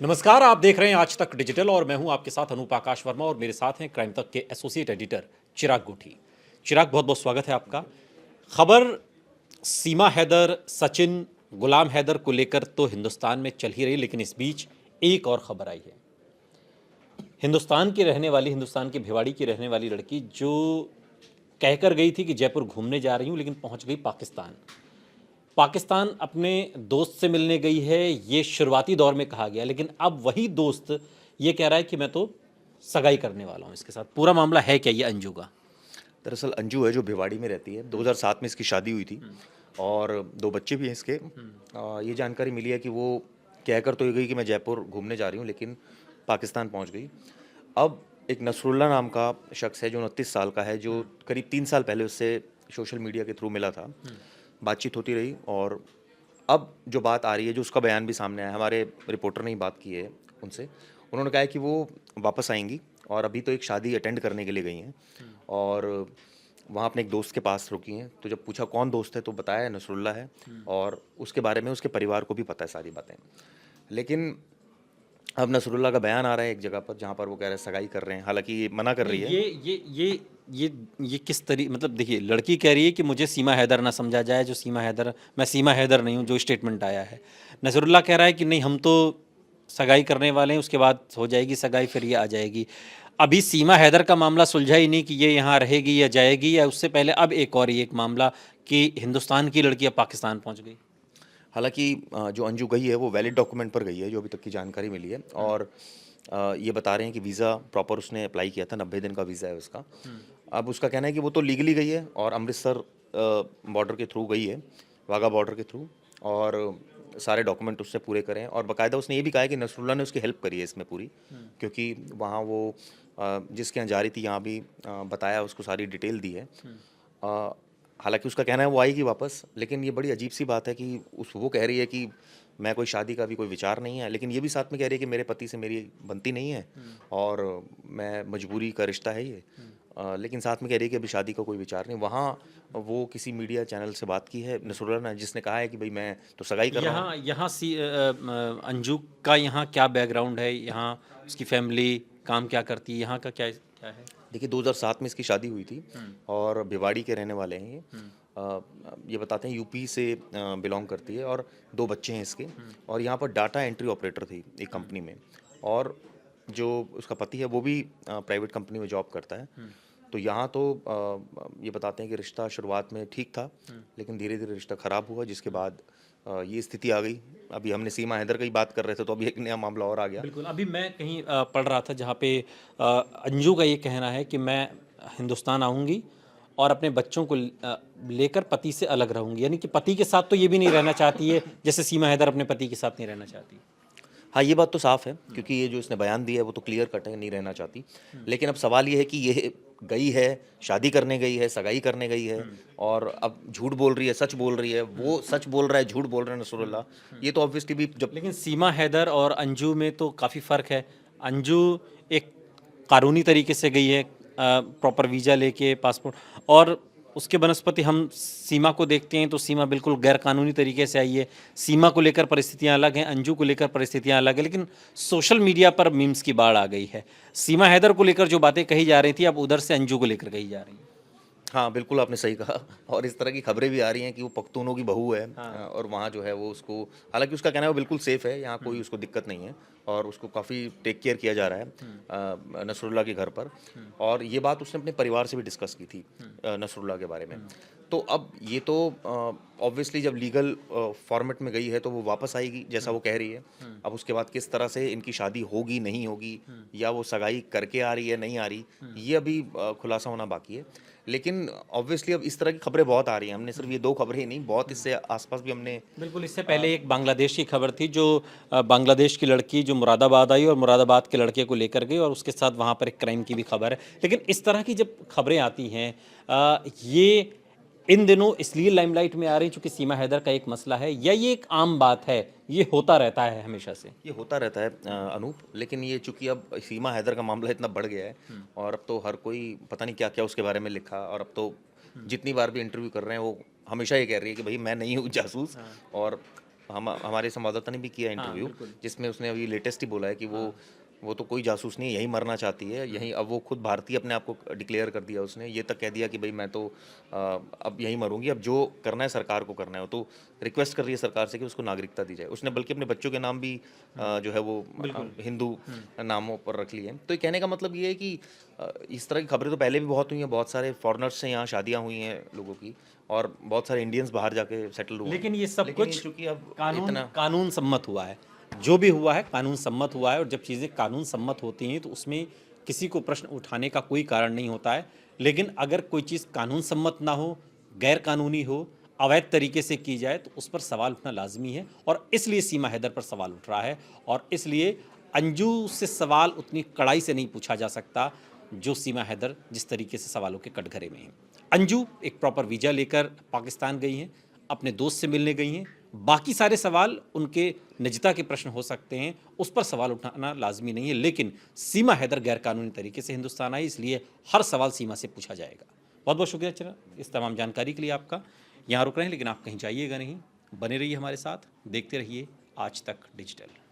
नमस्कार, आप देख रहे हैं आज तक डिजिटल और मैं हूं आपके साथ अनूप आकाश वर्मा और मेरे साथ हैं क्राइम तक के एसोसिएट एडिटर चिराग गुठी। चिराग, बहुत बहुत स्वागत है आपका। खबर सीमा हैदर, सचिन, गुलाम हैदर को लेकर तो हिंदुस्तान में चल ही रही, लेकिन इस बीच एक और खबर आई है। हिंदुस्तान की भिवाड़ी की रहने वाली लड़की जो कहकर गई थी कि जयपुर घूमने जा रही हूं, लेकिन पहुंच गई पाकिस्तान। पाकिस्तान अपने दोस्त से मिलने गई है, ये शुरुआती दौर में कहा गया, लेकिन अब वही दोस्त ये कह रहा है कि मैं तो सगाई करने वाला हूँ इसके साथ। पूरा मामला है क्या ये अंजू का? दरअसल अंजू है जो भिवाड़ी में रहती है। 2007 में इसकी शादी हुई थी और 2 बच्चे भी हैं इसके। ये जानकारी मिली है कि वो कहकर तो ये गई कि मैं जयपुर घूमने जा रही हूँ, लेकिन पाकिस्तान पहुँच गई। अब एक नसरुल्ला नाम का शख्स है जो 29 साल का है, जो करीब 3 साल पहले उससे सोशल मीडिया के थ्रू मिला था। बातचीत होती रही और अब जो बात आ रही है, जो उसका बयान भी सामने आया है, हमारे रिपोर्टर ने ही बात की है उनसे। उन्होंने कहा है कि वो वापस आएँगी और अभी तो एक शादी अटेंड करने के लिए गई हैं और वहाँ अपने एक दोस्त के पास रुकी हैं। तो जब पूछा कौन दोस्त है, तो बताया नसरुल्ला है और उसके बारे में उसके परिवार को भी पता है सारी बातें। लेकिन अब नसरुल्ला का बयान आ रहा है एक जगह पर, जहाँ पर वो कह रहे हैं सगाई कर रहे हैं, हालाँकि ये मना कर नहीं, रही है। ये किस तरी मतलब देखिए, लड़की कह रही है कि मुझे सीमा हैदर ना समझा जाए, जो सीमा हैदर, मैं सीमा हैदर नहीं हूँ, जो स्टेटमेंट आया है। नसरुल्ला कह रहा है कि नहीं, हम तो सगाई करने वाले हैं, उसके बाद हो जाएगी सगाई, फिर ये आ जाएगी। अभी सीमा हैदर का मामला सुलझा ही नहीं कि ये यहाँ रहेगी या जाएगी, या उससे पहले अब एक और एक मामला कि हिंदुस्तान की लड़की अब पाकिस्तान पहुँच गई। हालाँकि जो अंजू गई है वो वैलिड डॉक्यूमेंट पर गई है, जो अभी तक की जानकारी मिली है। और ये बता रहे हैं कि वीज़ा प्रॉपर उसने अप्लाई किया था, 90 दिन का वीज़ा है उसका। अब उसका कहना है कि वो तो लीगली गई है और अमृतसर बॉर्डर के थ्रू गई है, वाघा बॉर्डर के थ्रू, और सारे डॉक्यूमेंट उससे पूरे करे हैं। और बाकायदा उसने ये भी कहा है कि नसरुल्ला ने उसकी हेल्प करी है इसमें पूरी, क्योंकि वहाँ वो जिसके यहाँ जा रही थी, यहाँ भी बताया, उसको सारी डिटेल दी है। हालांकि उसका कहना है वो आएगी वापस, लेकिन ये बड़ी अजीब सी बात है कि वो कह रही है कि मैं कोई शादी का भी कोई विचार नहीं है, लेकिन ये भी साथ में कह रही है कि मेरे पति से मेरी बनती नहीं है और मैं मजबूरी का रिश्ता है ये। लेकिन साथ में कह रही है कि अभी शादी का कोई विचार नहीं। वहाँ वो किसी मीडिया चैनल से बात की है नसरुल्ला ने, जिसने कहा है कि भाई मैं तो सगाई कर रहा हूँ। यहाँ यहाँ अंजू का यहाँ क्या बैकग्राउंड है, यहाँ उसकी फैमिली काम क्या करती है, यहाँ का क्या क्या है? देखिए 2007 में इसकी शादी हुई थी और भिवाड़ी के रहने वाले हैं ये। ये बताते हैं यूपी से बिलोंग करती है और 2 बच्चे हैं इसके। और यहाँ पर डाटा एंट्री ऑपरेटर थी एक कंपनी में, और जो उसका पति है वो भी प्राइवेट कंपनी में जॉब करता है। तो यहाँ तो ये बताते हैं कि रिश्ता शुरुआत में ठीक था, लेकिन धीरे धीरे रिश्ता ख़राब हुआ, जिसके बाद ये स्थिति आ गई। अभी हमने सीमा हैदर की बात कर रहे थे, तो अभी एक नया मामला और आ गया। बिल्कुल, अभी मैं कहीं पढ़ रहा था जहाँ पे अंजू का ये कहना है कि मैं हिंदुस्तान आऊँगी और अपने बच्चों को लेकर पति से अलग रहूँगी, यानी कि पति के साथ तो ये भी नहीं रहना चाहती है जैसे सीमा हैदर अपने पति के साथ नहीं रहना चाहती। हाँ, ये बात तो साफ़ है, क्योंकि ये जो इसने बयान दिया है वो तो क्लियर कट है, नहीं रहना चाहती। लेकिन अब सवाल ये है कि ये गई है, शादी करने गई है, सगाई करने गई है, और अब झूठ बोल रही है, सच बोल रही है। वो सच बोल रहा है, झूठ बोल रहा है नसरुल्ला। ये तो ऑब्वियसली भी जब लेकिन सीमा हैदर और अंजू में तो काफ़ी फ़र्क है। अंजू एक कानूनी तरीके से गई है, प्रॉपर वीज़ा लेके, पासपोर्ट, और उसके बनस्पति हम सीमा को देखते हैं तो सीमा बिल्कुल गैर कानूनी तरीके से आई है। सीमा को लेकर परिस्थितियां अलग हैं, अंजू को लेकर परिस्थितियां अलग हैं, लेकिन सोशल मीडिया पर मीम्स की बाढ़ आ गई है। सीमा हैदर को लेकर जो बातें कही जा रही थी, अब उधर से अंजू को लेकर कही जा रही हैं। हाँ, बिल्कुल आपने सही कहा। और इस तरह की खबरें भी आ रही हैं कि वो पख्तूनों की बहू है, हाँ। और वहाँ जो है वो उसको, हालांकि उसका कहना है वो बिल्कुल सेफ़ है, यहाँ कोई उसको दिक्कत नहीं है और उसको काफ़ी टेक केयर किया जा रहा है नसरुल्ला के घर पर। और ये बात उसने अपने परिवार से भी डिस्कस की थी नसरुल्ला के बारे में। तो अब ये तो ऑब्वियसली जब लीगल फॉर्मेट में गई है तो वो वापस आएगी, जैसा वो कह रही है। अब उसके बाद किस तरह से इनकी शादी होगी, नहीं होगी, या वो सगाई करके आ रही है, नहीं आ रही, ये अभी खुलासा होना बाकी है। लेकिन ऑब्वियसली अब इस तरह की खबरें बहुत आ रही हैं। हमने सिर्फ ये 2 खबरें ही नहीं, बहुत इससे आसपास भी हमने। बिल्कुल, इससे पहले एक बांग्लादेश की खबर थी, जो बांग्लादेश की लड़की जो मुरादाबाद आई और मुरादाबाद के लड़के को लेकर गई और उसके साथ वहाँ पर एक क्राइम की भी खबर है। लेकिन इस तरह की जब खबरें आती हैं, ये इन दिनों इसलिए लाइमलाइट में आ रही चूंकि सीमा हैदर का एक मसला है, या ये एक आम बात है, ये होता रहता है हमेशा से? ये होता रहता है अनूप, लेकिन ये चूंकि अब सीमा हैदर का मामला इतना बढ़ गया है, और अब तो हर कोई पता नहीं क्या क्या उसके बारे में लिखा, और अब तो जितनी बार भी इंटरव्यू कर रहे हैं वो हमेशा ये कह रही है कि भाई मैं नहीं हूँ जासूस, और हमारे संवाददाता ने भी किया इंटरव्यू, जिसमें उसने अभी लेटेस्ट ही बोला है कि वो तो कोई जासूस नहीं है, यहीं मरना चाहती है, यहीं। अब वो खुद भारतीय अपने आप को डिक्लेयर कर दिया उसने, ये तक कह दिया कि भाई मैं तो अब यहीं मरूंगी, अब जो करना है सरकार को करना है। तो रिक्वेस्ट कर रही है सरकार से कि उसको नागरिकता दी जाए। उसने बल्कि अपने बच्चों के नाम भी जो है वो हिंदू नामों पर रख लिए हैं। तो ये कहने का मतलब ये है कि इस तरह की खबरें तो पहले भी बहुत हुई हैं, बहुत सारे फॉरेनर्स से यहाँ शादियाँ हुई हैं लोगों की, और बहुत सारे इंडियंस बाहर जाके सेटल हुए हैं। लेकिन ये सब लेकिन कुछ चूंकि अब कानून सम्मत हुआ है। जो भी हुआ है कानून सम्मत हुआ है, और जब चीज़ें कानून सम्मत होती हैं तो उसमें किसी को प्रश्न उठाने का कोई कारण नहीं होता है। लेकिन अगर कोई चीज़ कानून सम्मत ना हो, गैर कानूनी हो, अवैध तरीके से की जाए तो उस पर सवाल उठना लाजमी है, और इसलिए सीमा हैदर पर सवाल उठ रहा है। और इसलिए अंजू से सवाल उतनी कड़ाई से नहीं पूछा जा सकता जो सीमा हैदर जिस तरीके से सवालों के कटघरे में हैं। अंजू एक प्रॉपर वीज़ा लेकर पाकिस्तान गई हैं, अपने दोस्त से मिलने गई हैं। बाकी सारे सवाल उनके निजता के प्रश्न हो सकते हैं, उस पर सवाल उठाना लाजमी नहीं है। लेकिन सीमा हैदर गैरकानूनी तरीके से हिंदुस्तान आई, इसलिए हर सवाल सीमा से पूछा जाएगा। बहुत बहुत शुक्रिया चला इस तमाम जानकारी के लिए आपका। यहाँ रुक रहे हैं, लेकिन आप कहीं जाइएगा नहीं, बने रहिए हमारे साथ, देखते रहिए आज तक डिजिटल।